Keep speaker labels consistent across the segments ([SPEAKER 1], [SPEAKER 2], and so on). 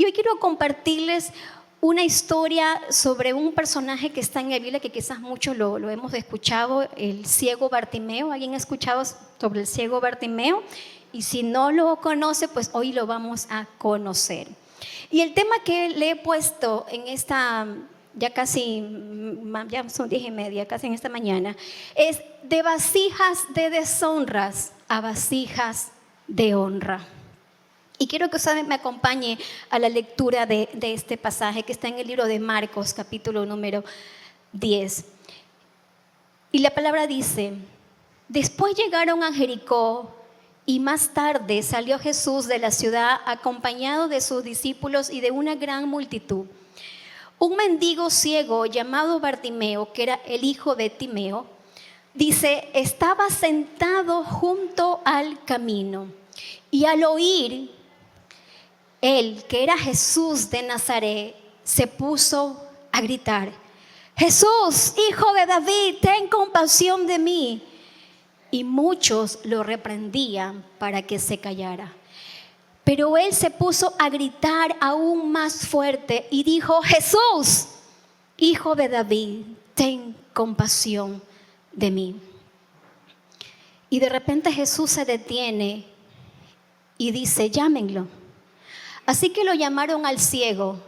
[SPEAKER 1] hoy quiero compartirles una historia sobre un personaje que está en la Biblia que quizás muchos lo hemos escuchado, el ciego Bartimeo. ¿Alguien ha escuchado sobre el ciego Bartimeo? Y si no lo conoce, pues hoy lo vamos a conocer. Y el tema que le he puesto en esta, ya son 10:30, casi en esta mañana, es de vasijas de deshonras a vasijas de honra. Y quiero que usted me acompañe a la lectura de este pasaje que está en el libro de Marcos, capítulo número 10. Y la palabra dice: después llegaron a Jericó y más tarde salió Jesús de la ciudad acompañado de sus discípulos y de una gran multitud. Un mendigo ciego llamado Bartimeo, que era el hijo de Timeo, dice, estaba sentado junto al camino y al oír él, que era Jesús de Nazaret, se puso a gritar: Jesús, hijo de David, ten compasión de mí. Y muchos lo reprendían para que se callara. Pero él se puso a gritar aún más fuerte y dijo: Jesús, hijo de David, ten compasión de mí. Y de repente Jesús se detiene y dice: llámenlo. Así que lo llamaron al ciego.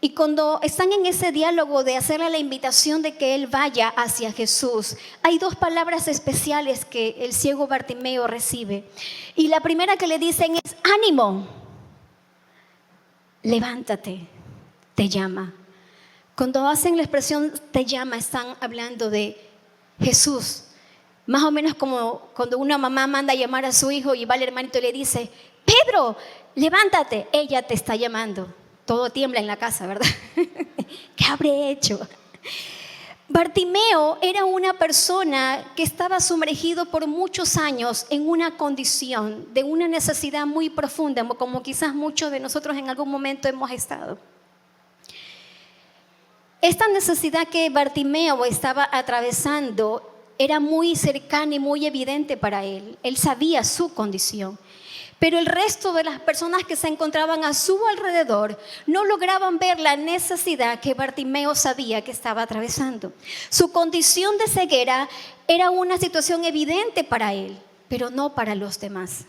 [SPEAKER 1] Y cuando están en ese diálogo de hacerle la invitación de que él vaya hacia Jesús, hay dos palabras especiales que el ciego Bartimeo recibe. Y la primera que le dicen es: ánimo, levántate, te llama. Cuando hacen la expresión te llama, están hablando de Jesús. Más o menos como cuando una mamá manda a llamar a su hijo y va el hermanito y le dice: Pedro, levántate, ella te está llamando. Todo tiembla en la casa, ¿verdad? ¿Qué habré hecho? Bartimeo era una persona que estaba sumergido por muchos años en una condición de una necesidad muy profunda, como quizás muchos de nosotros en algún momento hemos estado. Esta necesidad que Bartimeo estaba atravesando era muy cercana y muy evidente para él. Él sabía su condición. Pero el resto de las personas que se encontraban a su alrededor no lograban ver la necesidad que Bartimeo sabía que estaba atravesando. Su condición de ceguera era una situación evidente para él, pero no para los demás.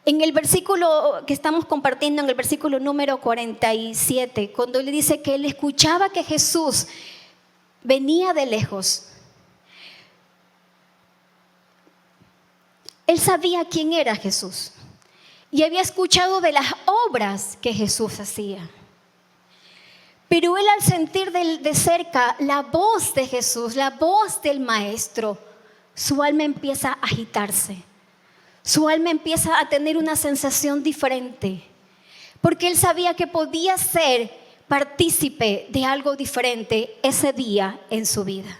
[SPEAKER 1] En el versículo que estamos compartiendo, en el versículo número 47, cuando le dice que él escuchaba que Jesús venía de lejos, él sabía quién era Jesús y había escuchado de las obras que Jesús hacía. Pero él, al sentir de cerca la voz de Jesús, la voz del Maestro, su alma empieza a agitarse. Su alma empieza a tener una sensación diferente, porque él sabía que podía ser partícipe de algo diferente ese día en su vida.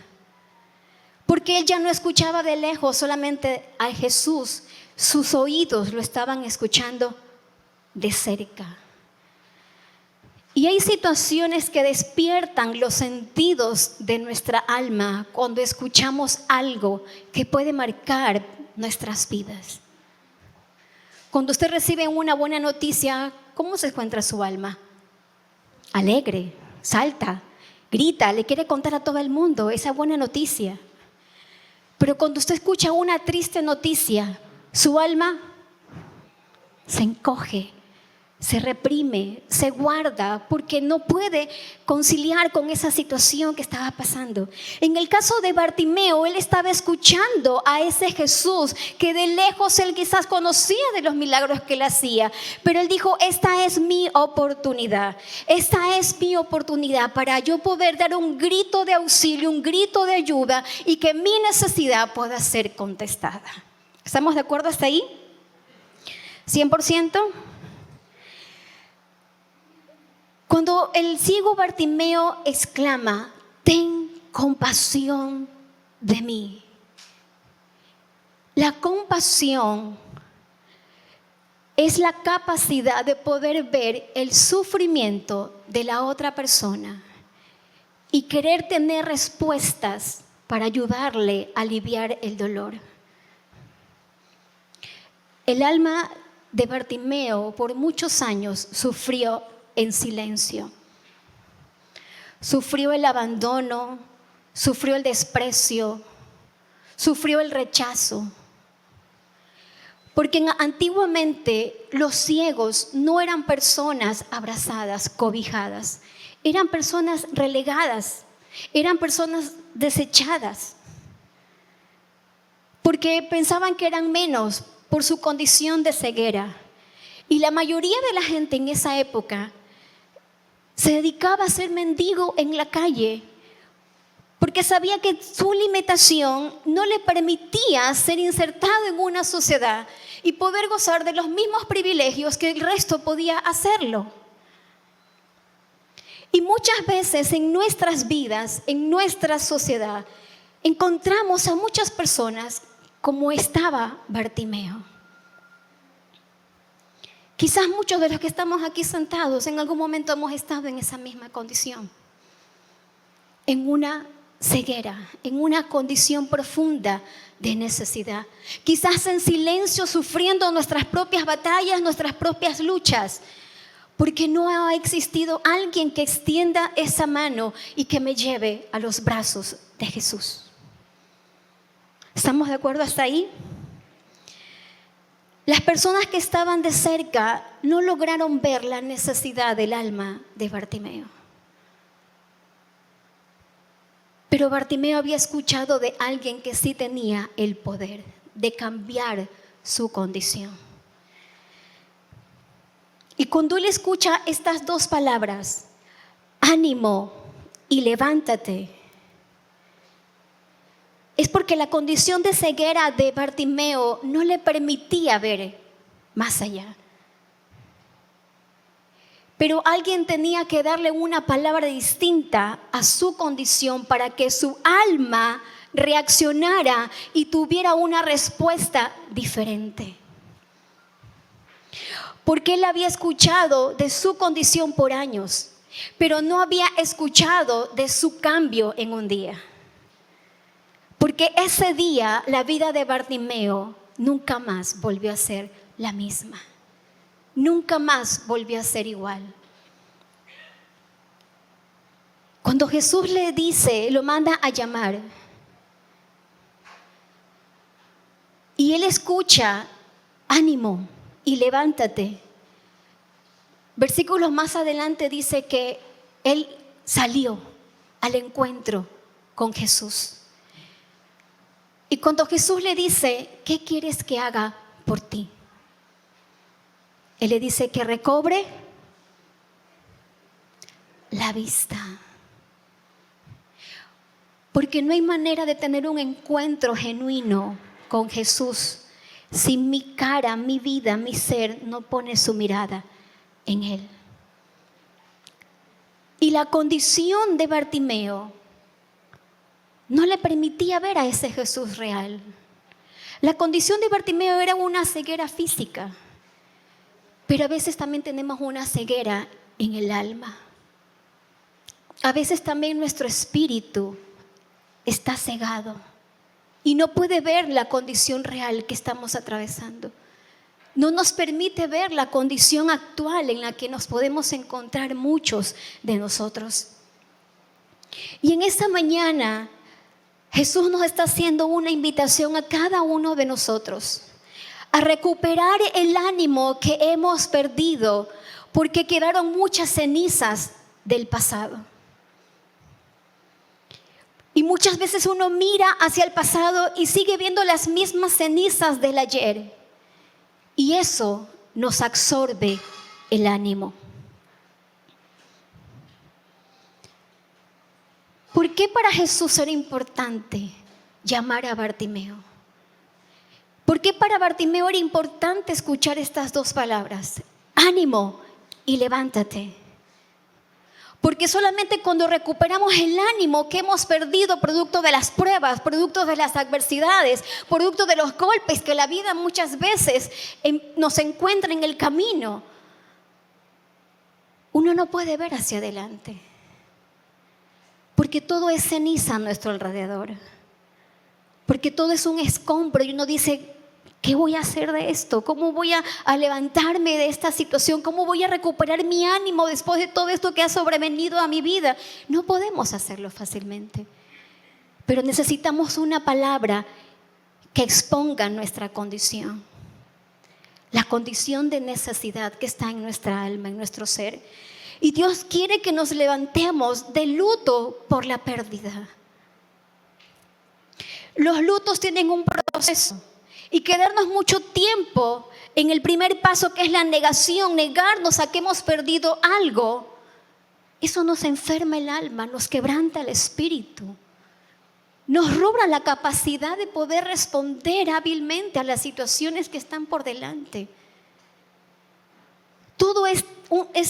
[SPEAKER 1] Porque él ya no escuchaba de lejos solamente a Jesús, sus oídos lo estaban escuchando de cerca. Y hay situaciones que despiertan los sentidos de nuestra alma cuando escuchamos algo que puede marcar nuestras vidas. Cuando usted recibe una buena noticia, ¿cómo se encuentra su alma? Alegre, salta, grita, le quiere contar a todo el mundo esa buena noticia. Pero cuando usted escucha una triste noticia, su alma se encoge, se reprime, se guarda, porque no puede conciliar con esa situación que estaba pasando. En el caso de Bartimeo, él estaba escuchando a ese Jesús que de lejos él quizás conocía de los milagros que él hacía, pero él dijo: esta es mi oportunidad, esta es mi oportunidad para yo poder dar un grito de auxilio, un grito de ayuda y que mi necesidad pueda ser contestada. ¿Estamos de acuerdo hasta ahí? ¿100%? Cuando el ciego Bartimeo exclama: ten compasión de mí. La compasión es la capacidad de poder ver el sufrimiento de la otra persona y querer tener respuestas para ayudarle a aliviar el dolor. El alma de Bartimeo por muchos años sufrió en silencio. Sufrió el abandono, sufrió el desprecio, sufrió el rechazo. Porque antiguamente los ciegos no eran personas abrazadas, cobijadas. Eran personas relegadas, eran personas desechadas. Porque pensaban que eran menos por su condición de ceguera. Y la mayoría de la gente en esa época se dedicaba a ser mendigo en la calle, porque sabía que su limitación no le permitía ser insertado en una sociedad y poder gozar de los mismos privilegios que el resto podía hacerlo. Y muchas veces en nuestras vidas, en nuestra sociedad, encontramos a muchas personas como estaba Bartimeo. Quizás muchos de los que estamos aquí sentados en algún momento hemos estado en esa misma condición, en una ceguera, en una condición profunda de necesidad. Quizás en silencio, sufriendo nuestras propias batallas, nuestras propias luchas, porque no ha existido alguien que extienda esa mano y que me lleve a los brazos de Jesús. ¿Estamos de acuerdo hasta ahí? Las personas que estaban de cerca no lograron ver la necesidad del alma de Bartimeo. Pero Bartimeo había escuchado de alguien que sí tenía el poder de cambiar su condición. Y cuando él escucha estas dos palabras, ánimo y levántate, es porque la condición de ceguera de Bartimeo no le permitía ver más allá. Pero alguien tenía que darle una palabra distinta a su condición para que su alma reaccionara y tuviera una respuesta diferente. Porque él había escuchado de su condición por años, pero no había escuchado de su cambio en un día. Porque ese día la vida de Bartimeo nunca más volvió a ser la misma. Nunca más volvió a ser igual. Cuando Jesús le dice, lo manda a llamar, y él escucha, ánimo y levántate. Versículos más adelante dice que él salió al encuentro con Jesús. Y cuando Jesús le dice, ¿qué quieres que haga por ti? Él le dice que recobre la vista. Porque no hay manera de tener un encuentro genuino con Jesús si mi cara, mi vida, mi ser no pone su mirada en Él. Y la condición de Bartimeo no le permitía ver a ese Jesús real. La condición de Bartimeo era una ceguera física, pero a veces también tenemos una ceguera en el alma. A veces también nuestro espíritu está cegado y no puede ver la condición real que estamos atravesando. No nos permite ver la condición actual en la que nos podemos encontrar muchos de nosotros. Y en esta mañana Jesús nos está haciendo una invitación a cada uno de nosotros a recuperar el ánimo que hemos perdido porque quedaron muchas cenizas del pasado. Y muchas veces uno mira hacia el pasado y sigue viendo las mismas cenizas del ayer. Y eso nos absorbe el ánimo. ¿Por qué para Jesús era importante llamar a Bartimeo? ¿Por qué para Bartimeo era importante escuchar estas dos palabras? Ánimo y levántate. Porque solamente cuando recuperamos el ánimo que hemos perdido producto de las pruebas, producto de las adversidades, producto de los golpes que la vida muchas veces nos encuentra en el camino, uno no puede ver hacia adelante. Porque todo es ceniza a nuestro alrededor. Porque todo es un escombro y uno dice, ¿Qué voy a hacer de esto? ¿Cómo voy a levantarme de esta situación? ¿Cómo voy a recuperar mi ánimo después de todo esto que ha sobrevenido a mi vida? No podemos hacerlo fácilmente. Pero necesitamos una palabra que exponga nuestra condición. La condición de necesidad que está en nuestra alma, en nuestro ser. Y Dios quiere que nos levantemos de luto por la pérdida. Los lutos tienen un proceso. Y quedarnos mucho tiempo en el primer paso, que es la negación, negarnos a que hemos perdido algo, eso nos enferma el alma, nos quebranta el espíritu, nos roba la capacidad de poder responder hábilmente a las situaciones que están por delante. Todo es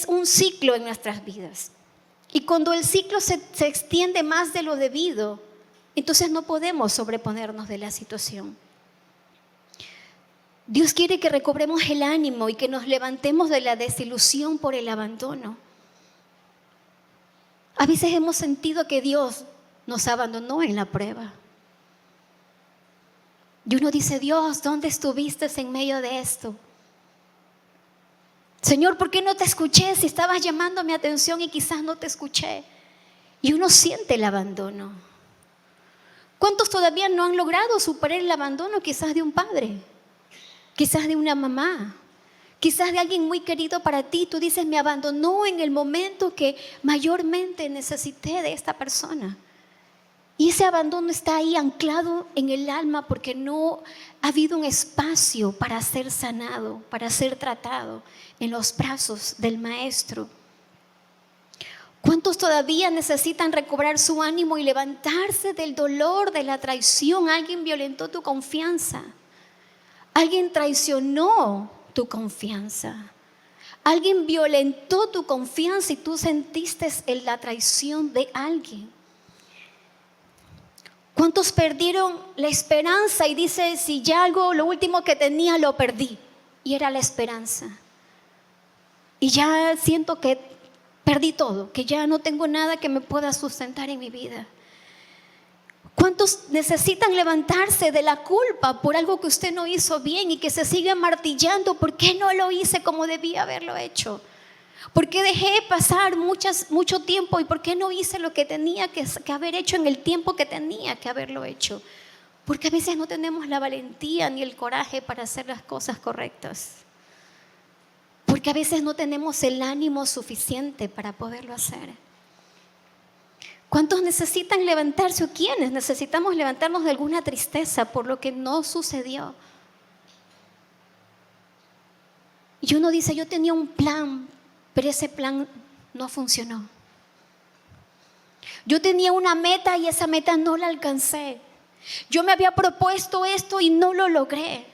[SPEAKER 1] un ciclo en nuestras vidas. Y cuando el ciclo se extiende más de lo debido, entonces no podemos sobreponernos de la situación. Dios quiere que recobremos el ánimo y que nos levantemos de la desilusión por el abandono. A veces hemos sentido que Dios nos abandonó en la prueba. Y uno dice: Dios, ¿dónde estuviste en medio de esto? Señor, ¿por qué no te escuché si estabas llamando mi atención y quizás no te escuché? Y uno siente el abandono. ¿Cuántos todavía no han logrado superar el abandono quizás de un padre? Quizás de una mamá, quizás de alguien muy querido para ti. Tú dices: me abandonó en el momento que mayormente necesité de esta persona. Y ese abandono está ahí anclado en el alma porque no ha habido un espacio para ser sanado, para ser tratado en los brazos del Maestro. ¿Cuántos todavía necesitan recobrar su ánimo y levantarse del dolor de la traición? Alguien violentó tu confianza. Alguien traicionó tu confianza. Alguien violentó tu confianza y tú sentiste la traición de alguien. ¿Cuántos perdieron la esperanza y dicen: si ya algo, lo último que tenía lo perdí? Y era la esperanza. Y ya siento que perdí todo, que ya no tengo nada que me pueda sustentar en mi vida. ¿Cuántos necesitan levantarse de la culpa por algo que usted no hizo bien y que se sigue martillando? ¿Por qué no lo hice como debía haberlo hecho? ¿Por qué dejé pasar mucho tiempo? ¿Y por qué no hice lo que tenía que haber hecho en el tiempo que tenía que haberlo hecho? Porque a veces no tenemos la valentía ni el coraje para hacer las cosas correctas. Porque a veces no tenemos el ánimo suficiente para poderlo hacer. ¿Cuántos necesitan levantarse o quiénes necesitamos levantarnos de alguna tristeza por lo que no sucedió? Y uno dice: yo tenía un plan, pero ese plan no funcionó. Yo tenía una meta y esa meta no la alcancé. Yo me había propuesto esto y no lo logré.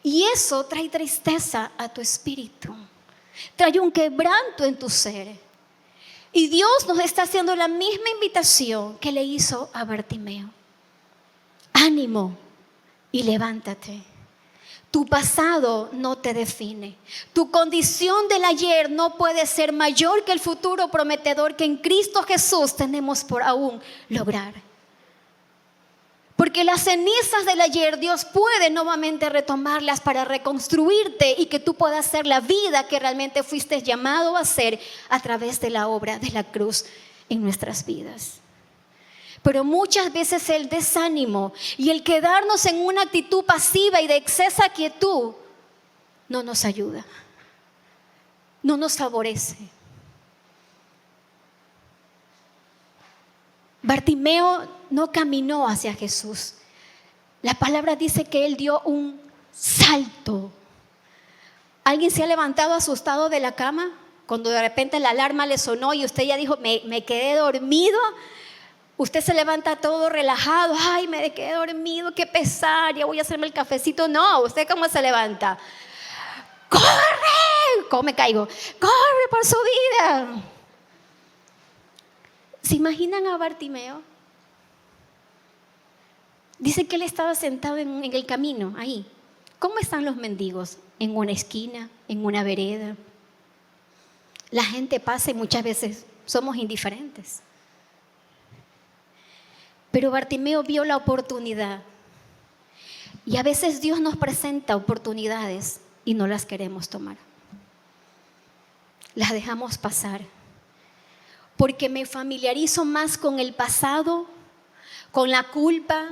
[SPEAKER 1] Y eso trae tristeza a tu espíritu. Trae un quebranto en tu ser. Y Dios nos está haciendo la misma invitación que le hizo a Bartimeo. Ánimo y levántate. Tu pasado no te define. Tu condición del ayer no puede ser mayor que el futuro prometedor que en Cristo Jesús tenemos por aún lograr. Porque las cenizas del ayer Dios puede nuevamente retomarlas para reconstruirte y que tú puedas ser la vida que realmente fuiste llamado a ser a través de la obra de la cruz en nuestras vidas. Pero muchas veces el desánimo y el quedarnos en una actitud pasiva y de excesa quietud no nos ayuda, no nos favorece. Bartimeo no caminó hacia Jesús. La palabra dice que él dio un salto. ¿Alguien se ha levantado asustado de la cama cuando de repente la alarma le sonó y usted ya dijo: me quedé dormido? Usted se levanta todo relajado: ay, me quedé dormido, qué pesar, ya voy a hacerme el cafecito. No, ¿usted cómo se levanta? ¡Corre! ¿Cómo me caigo? ¡Corre por su vida! ¿Se imaginan a Bartimeo? Dice que él estaba sentado en el camino, ahí. ¿Cómo están los mendigos? En una esquina, en una vereda. La gente pasa y muchas veces somos indiferentes. Pero Bartimeo vio la oportunidad. Y a veces Dios nos presenta oportunidades y no las queremos tomar. Las dejamos pasar. Porque me familiarizo más con el pasado, con la culpa,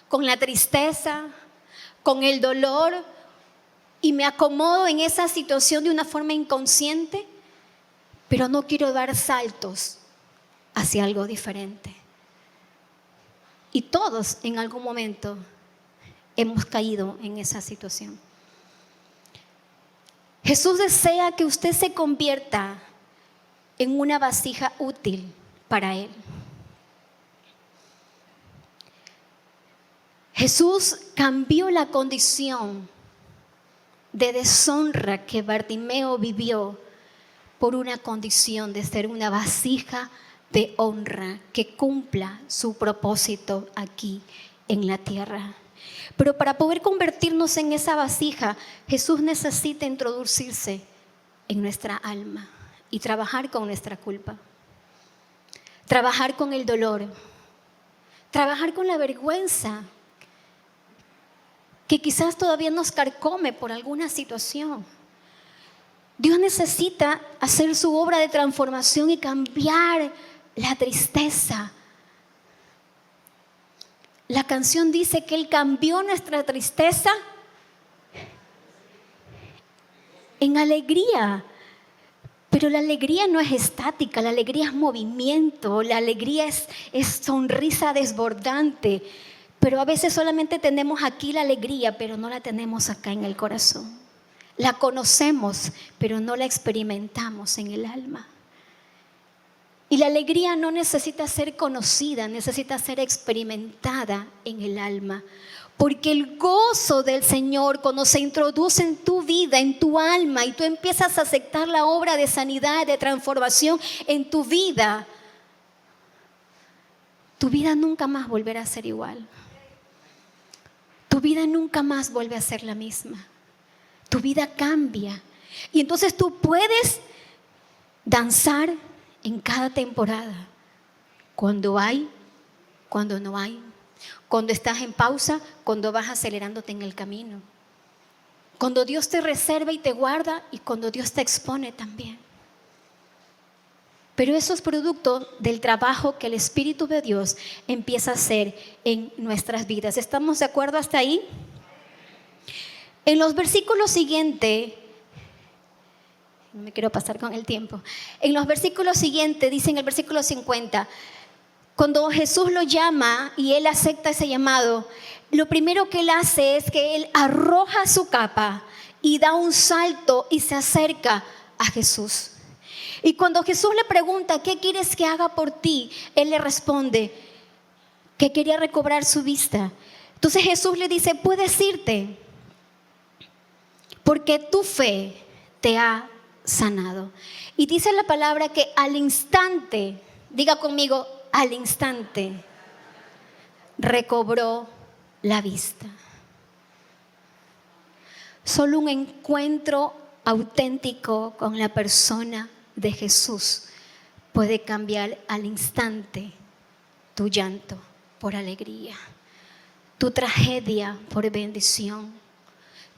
[SPEAKER 1] con la tristeza, con el dolor, y me acomodo en esa situación de una forma inconsciente, pero no quiero dar saltos hacia algo diferente. Y todos en algún momento hemos caído en esa situación. Jesús desea que usted se convierta en una vasija útil para Él. Jesús cambió la condición de deshonra que Bartimeo vivió por una condición de ser una vasija de honra que cumpla su propósito aquí en la tierra. Pero para poder convertirnos en esa vasija, Jesús necesita introducirse en nuestra alma y trabajar con nuestra culpa, trabajar con el dolor, trabajar con la vergüenza que quizás todavía nos carcome por alguna situación. Dios necesita hacer su obra de transformación y cambiar la tristeza. La canción dice que Él cambió nuestra tristeza en alegría. Pero la alegría no es estática, la alegría es movimiento, la alegría es sonrisa desbordante. Pero a veces solamente tenemos aquí la alegría, pero no la tenemos acá en el corazón. La conocemos, pero no la experimentamos en el alma. Y la alegría no necesita ser conocida, necesita ser experimentada en el alma. Porque el gozo del Señor, cuando se introduce en tu vida, en tu alma, y tú empiezas a aceptar la obra de sanidad, de transformación en tu vida nunca más volverá a ser igual. Tu vida nunca más vuelve a ser la misma. Tu vida cambia. Y entonces tú puedes danzar en cada temporada. Cuando hay, cuando no hay. Cuando estás en pausa, cuando vas acelerándote en el camino. Cuando Dios te reserva y te guarda, y cuando Dios te expone también. Pero eso es producto del trabajo que el Espíritu de Dios empieza a hacer en nuestras vidas. ¿Estamos de acuerdo hasta ahí? En los versículos siguientes, no me quiero pasar con el tiempo. En los versículos siguientes, dice en el versículo 50, cuando Jesús lo llama y Él acepta ese llamado, lo primero que Él hace es que Él arroja su capa y da un salto y se acerca a Jesús. Y cuando Jesús le pregunta, ¿qué quieres que haga por ti? Él le responde que quería recobrar su vista. Entonces Jesús le dice, puedes irte, porque tu fe te ha sanado. Y dice la palabra que al instante, diga conmigo, al instante, recobró la vista. Solo un encuentro auténtico con la persona de Jesús puede cambiar al instante tu llanto por alegría, tu tragedia por bendición,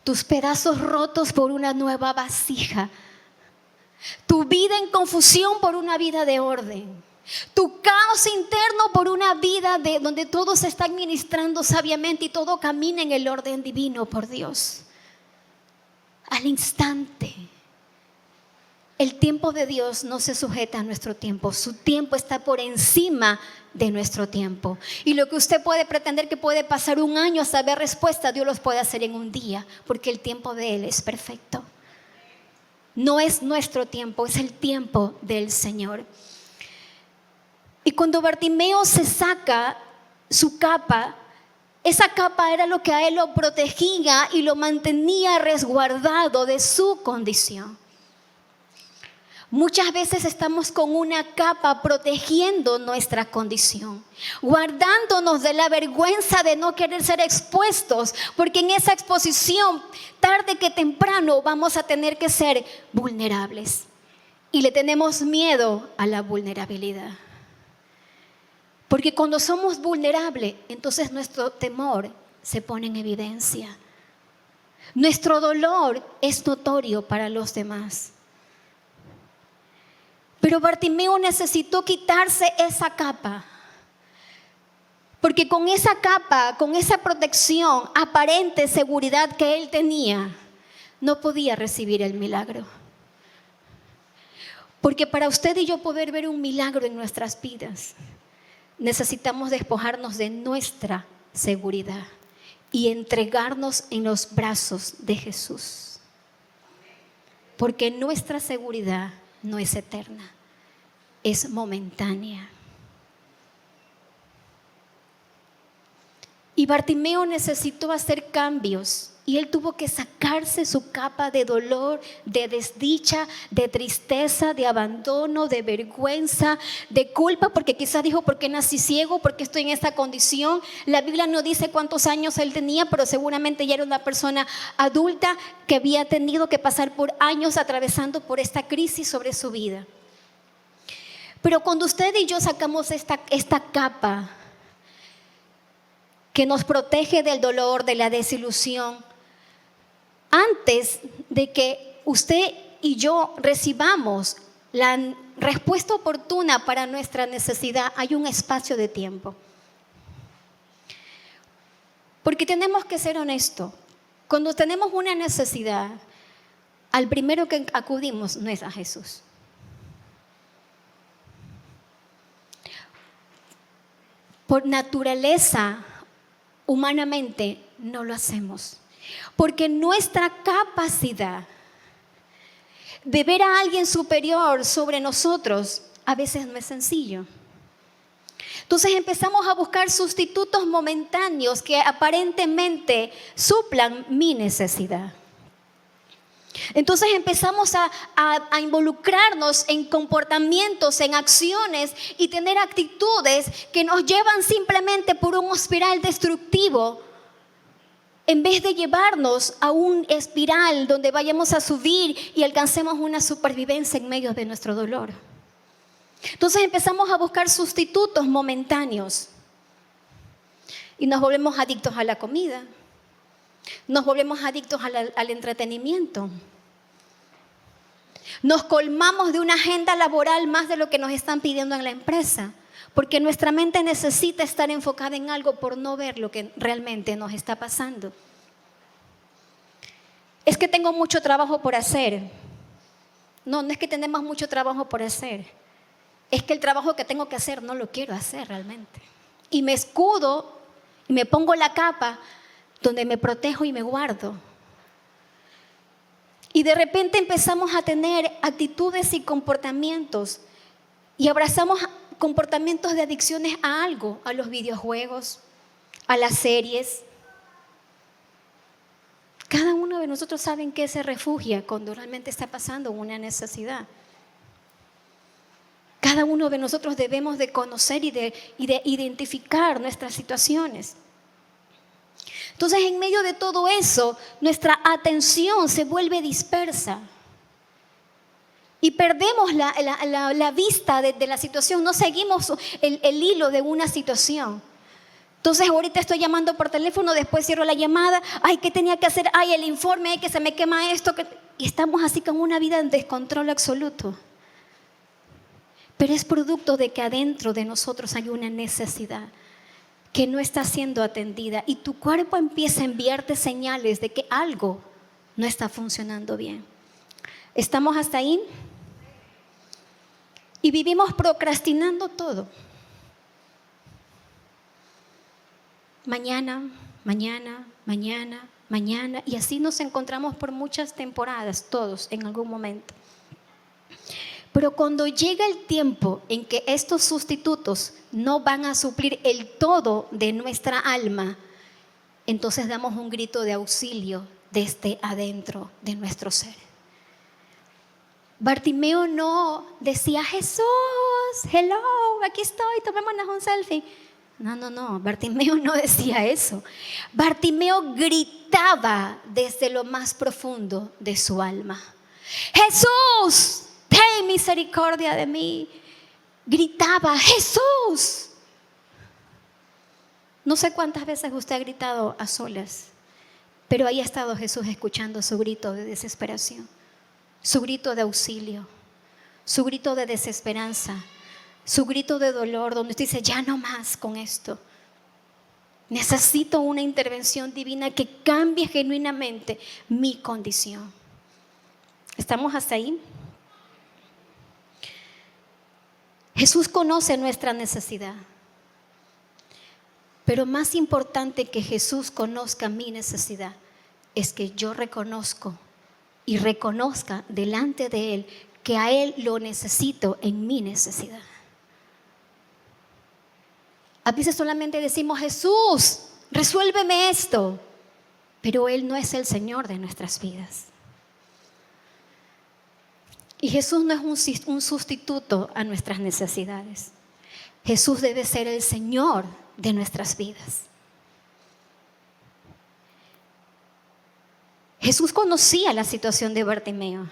[SPEAKER 1] tus pedazos rotos por una nueva vasija, tu vida en confusión por una vida de orden, tu caos interno por una vida donde todo se está administrando sabiamente y todo camina en el orden divino por Dios. Al instante. El tiempo de Dios no se sujeta a nuestro tiempo. Su tiempo está por encima de nuestro tiempo. Y lo que usted puede pretender que puede pasar un año hasta ver respuesta, Dios los puede hacer en un día, porque el tiempo de Él es perfecto. No es nuestro tiempo, es el tiempo del Señor. Y cuando Bartimeo se saca su capa, esa capa era lo que a él lo protegía y lo mantenía resguardado de su condición. Muchas veces estamos con una capa protegiendo nuestra condición, guardándonos de la vergüenza de no querer ser expuestos, porque en esa exposición, tarde que temprano, vamos a tener que ser vulnerables. Y le tenemos miedo a la vulnerabilidad. Porque cuando somos vulnerables, entonces nuestro temor se pone en evidencia. Nuestro dolor es notorio para los demás. Pero Bartimeo necesitó quitarse esa capa. Porque con esa capa, con esa protección, aparente seguridad que él tenía, no podía recibir el milagro. Porque para usted y yo poder ver un milagro en nuestras vidas, necesitamos despojarnos de nuestra seguridad y entregarnos en los brazos de Jesús. Porque nuestra seguridad no es eterna, es momentánea. Y Bartimeo necesitó hacer cambios y él tuvo que sacarse su capa de dolor, de desdicha, de tristeza, de abandono, de vergüenza, de culpa, porque quizás dijo, ¿por qué nací ciego? ¿Por qué estoy en esta condición? La Biblia no dice cuántos años él tenía, pero seguramente ya era una persona adulta que había tenido que pasar por años atravesando por esta crisis sobre su vida. Pero cuando usted y yo sacamos esta capa que nos protege del dolor, de la desilusión, antes de que usted y yo recibamos la respuesta oportuna para nuestra necesidad, hay un espacio de tiempo. Porque tenemos que ser honestos. Cuando tenemos una necesidad, al primero que acudimos no es a Jesús. Por naturaleza, humanamente, no lo hacemos. Porque nuestra capacidad de ver a alguien superior sobre nosotros a veces no es sencillo. Entonces empezamos a buscar sustitutos momentáneos que aparentemente suplan mi necesidad. Entonces empezamos a involucrarnos en comportamientos, en acciones y tener actitudes que nos llevan simplemente por un espiral destructivo, en vez de llevarnos a un espiral donde vayamos a subir y alcancemos una supervivencia en medio de nuestro dolor. Entonces empezamos a buscar sustitutos momentáneos y nos volvemos adictos a la comida, nos volvemos adictos al entretenimiento, nos colmamos de una agenda laboral más de lo que nos están pidiendo en la empresa, porque nuestra mente necesita estar enfocada en algo por no ver lo que realmente nos está pasando. Es que tengo mucho trabajo por hacer. No, no es que tenemos mucho trabajo por hacer. Es que el trabajo que tengo que hacer no lo quiero hacer realmente. Y me escudo y me pongo la capa donde me protejo y me guardo. Y de repente empezamos a tener actitudes y comportamientos y abrazamos comportamientos de adicciones a algo, a los videojuegos, a las series. Cada uno de nosotros sabe en qué se refugia cuando realmente está pasando una necesidad. Cada uno de nosotros debemos de conocer y de identificar nuestras situaciones. Entonces, en medio de todo eso, nuestra atención se vuelve dispersa. Y perdemos la vista de la situación, no seguimos el hilo de una situación. Entonces ahorita estoy llamando por teléfono, después cierro la llamada, ay, ¿qué tenía que hacer? Ay, el informe, ay, que se me quema esto. Y estamos así con una vida en descontrol absoluto. Pero es producto de que adentro de nosotros hay una necesidad que no está siendo atendida y tu cuerpo empieza a enviarte señales de que algo no está funcionando bien. ¿Estamos hasta ahí? Y vivimos procrastinando todo. Mañana, mañana, mañana, mañana. Y así nos encontramos por muchas temporadas, todos en algún momento. Pero cuando llega el tiempo en que estos sustitutos no van a suplir el todo de nuestra alma, entonces damos un grito de auxilio desde adentro de nuestro ser. Bartimeo no decía, Jesús, hello, aquí estoy, tomémonos un selfie. No, Bartimeo no decía eso. Bartimeo gritaba desde lo más profundo de su alma. Jesús, ten misericordia de mí. Gritaba, Jesús. No sé cuántas veces usted ha gritado a solas, pero ahí ha estado Jesús escuchando su grito de desesperación, su grito de auxilio, su grito de desesperanza, su grito de dolor, donde usted dice, ya no más con esto. Necesito una intervención divina que cambie genuinamente mi condición. ¿Estamos hasta ahí? Jesús conoce nuestra necesidad. Pero más importante que Jesús conozca mi necesidad es que yo reconozco y reconozca delante de Él que a Él lo necesito en mi necesidad. A veces solamente decimos, Jesús, resuélveme esto, pero Él no es el Señor de nuestras vidas. Y Jesús no es un sustituto a nuestras necesidades. Jesús debe ser el Señor de nuestras vidas. Jesús conocía la situación de Bartimeo,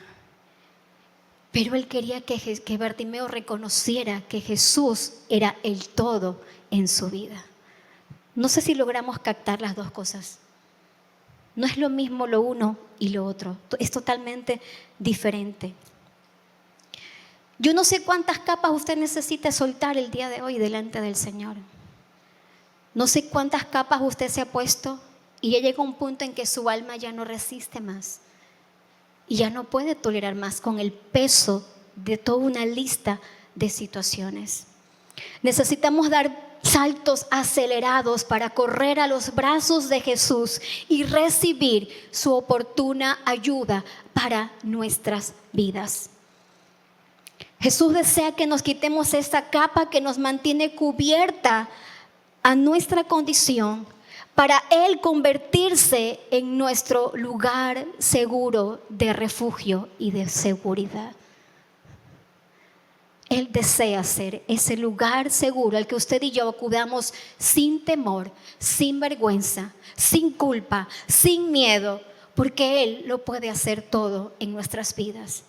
[SPEAKER 1] pero Él quería que Bartimeo reconociera que Jesús era el todo en su vida. No sé si logramos captar las dos cosas. No es lo mismo lo uno y lo otro, es totalmente diferente. Yo no sé cuántas capas usted necesita soltar el día de hoy delante del Señor. No sé cuántas capas usted se ha puesto y ya llega un punto en que su alma ya no resiste más y ya no puede tolerar más con el peso de toda una lista de situaciones. Necesitamos dar saltos acelerados para correr a los brazos de Jesús y recibir su oportuna ayuda para nuestras vidas. Jesús desea que nos quitemos esta capa que nos mantiene cubierta a nuestra condición para Él convertirse en nuestro lugar seguro de refugio y de seguridad. Él desea ser ese lugar seguro al que usted y yo acudamos sin temor, sin vergüenza, sin culpa, sin miedo, porque Él lo puede hacer todo en nuestras vidas.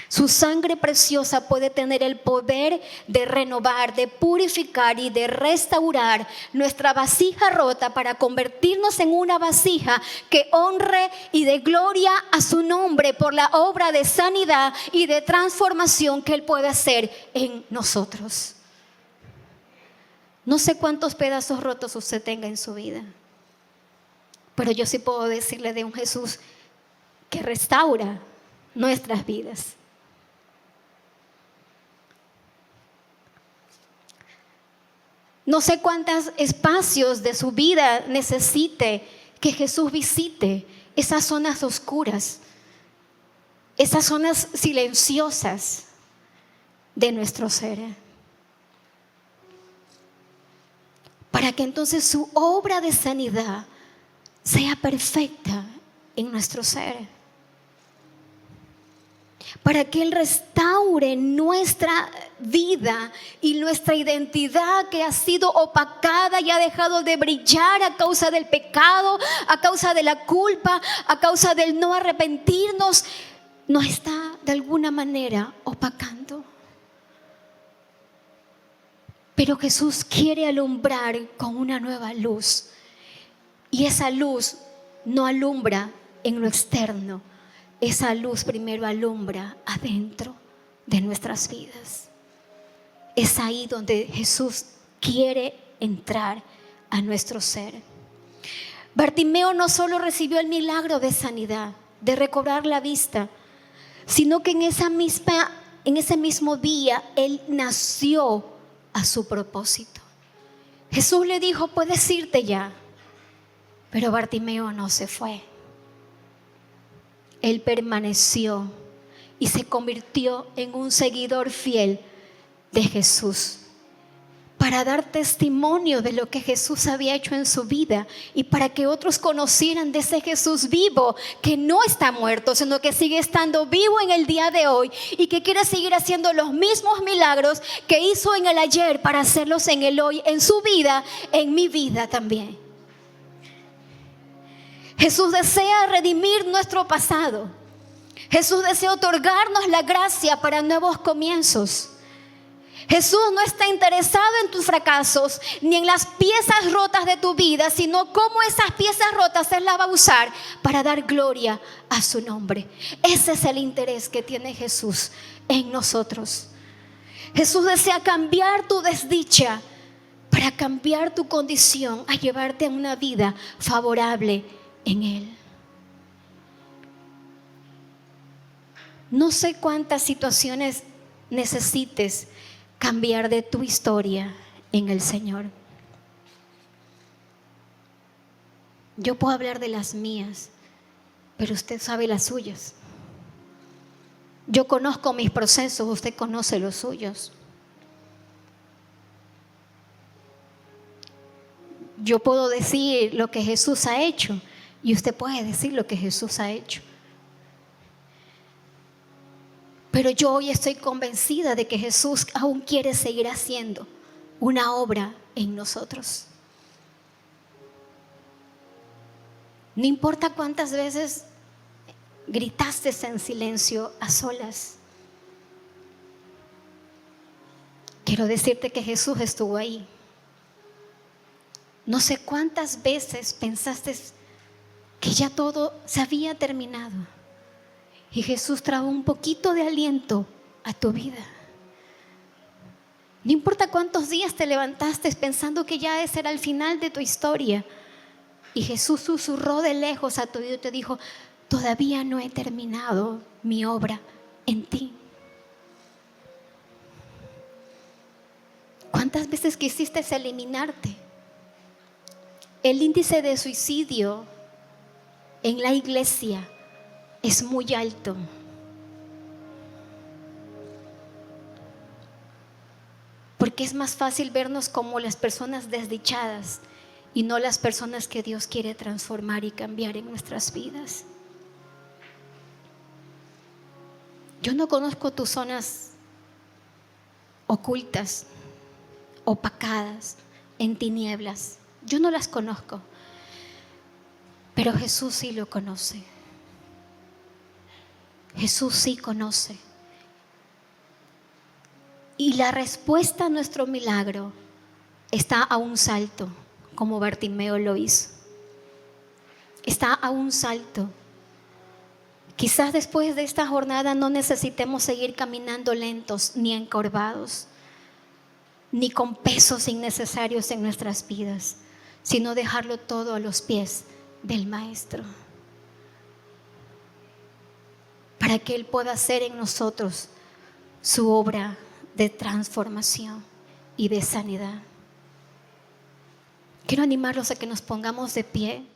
[SPEAKER 1] Su sangre preciosa puede tener el poder de renovar, de purificar y de restaurar nuestra vasija rota para convertirnos en una vasija que honre y dé gloria a su nombre por la obra de sanidad y de transformación que Él puede hacer en nosotros. No sé cuántos pedazos rotos usted tenga en su vida, pero yo sí puedo decirle de un Jesús que restaura nuestras vidas. No sé cuántos espacios de su vida necesite que Jesús visite, esas zonas oscuras, esas zonas silenciosas de nuestro ser, para que entonces su obra de sanidad sea perfecta en nuestro ser, para que Él restaure nuestra vida y nuestra identidad que ha sido opacada y ha dejado de brillar a causa del pecado, a causa de la culpa, a causa del no arrepentirnos, nos está de alguna manera opacando. Pero Jesús quiere alumbrar con una nueva luz, y esa luz no alumbra en lo externo. Esa luz primero alumbra adentro de nuestras vidas. Es ahí donde Jesús quiere entrar a nuestro ser. Bartimeo no solo recibió el milagro de sanidad, de recobrar la vista, sino que en ese mismo día Él nació a su propósito. Jesús le dijo, puedes irte ya, pero Bartimeo no se fue. Él permaneció y se convirtió en un seguidor fiel de Jesús, para dar testimonio de lo que Jesús había hecho en su vida y para que otros conocieran de ese Jesús vivo que no está muerto, sino que sigue estando vivo en el día de hoy y que quiere seguir haciendo los mismos milagros que hizo en el ayer para hacerlos en el hoy, en su vida, en mi vida también. Jesús desea redimir nuestro pasado. Jesús desea otorgarnos la gracia para nuevos comienzos. Jesús no está interesado en tus fracasos ni en las piezas rotas de tu vida, sino cómo esas piezas rotas Él las va a usar para dar gloria a su nombre. Ese es el interés que tiene Jesús en nosotros. Jesús desea cambiar tu desdicha para cambiar tu condición, a llevarte a una vida favorable en Él. No sé cuántas situaciones necesites cambiar de tu historia en el Señor. Yo puedo hablar de las mías, pero usted sabe las suyas. Yo conozco mis procesos, usted conoce los suyos. Yo puedo decir lo que Jesús ha hecho y usted puede decir lo que Jesús ha hecho. Pero yo hoy estoy convencida de que Jesús aún quiere seguir haciendo una obra en nosotros. No importa cuántas veces gritaste en silencio a solas. Quiero decirte que Jesús estuvo ahí. No sé cuántas veces pensaste que ya todo se había terminado. Y Jesús trajo un poquito de aliento a tu vida. No importa cuántos días te levantaste pensando que ya ese era el final de tu historia. Y Jesús susurró de lejos a tu oído y te dijo: todavía no he terminado mi obra en ti. ¿Cuántas veces quisiste eliminarte? El índice de suicidio en la iglesia es muy alto. Porque es más fácil vernos como las personas desdichadas y no las personas que Dios quiere transformar y cambiar en nuestras vidas. Yo no conozco tus zonas ocultas, opacadas, en tinieblas. Yo no las conozco, pero Jesús sí lo conoce. Jesús sí conoce. Y la respuesta a nuestro milagro está a un salto, como Bartimeo lo hizo. Está a un salto. Quizás después de esta jornada no necesitemos seguir caminando lentos ni encorvados, ni con pesos innecesarios en nuestras vidas, sino dejarlo todo a los pies del Maestro, para que Él pueda hacer en nosotros su obra de transformación y de sanidad. Quiero animarlos a que nos pongamos de pie.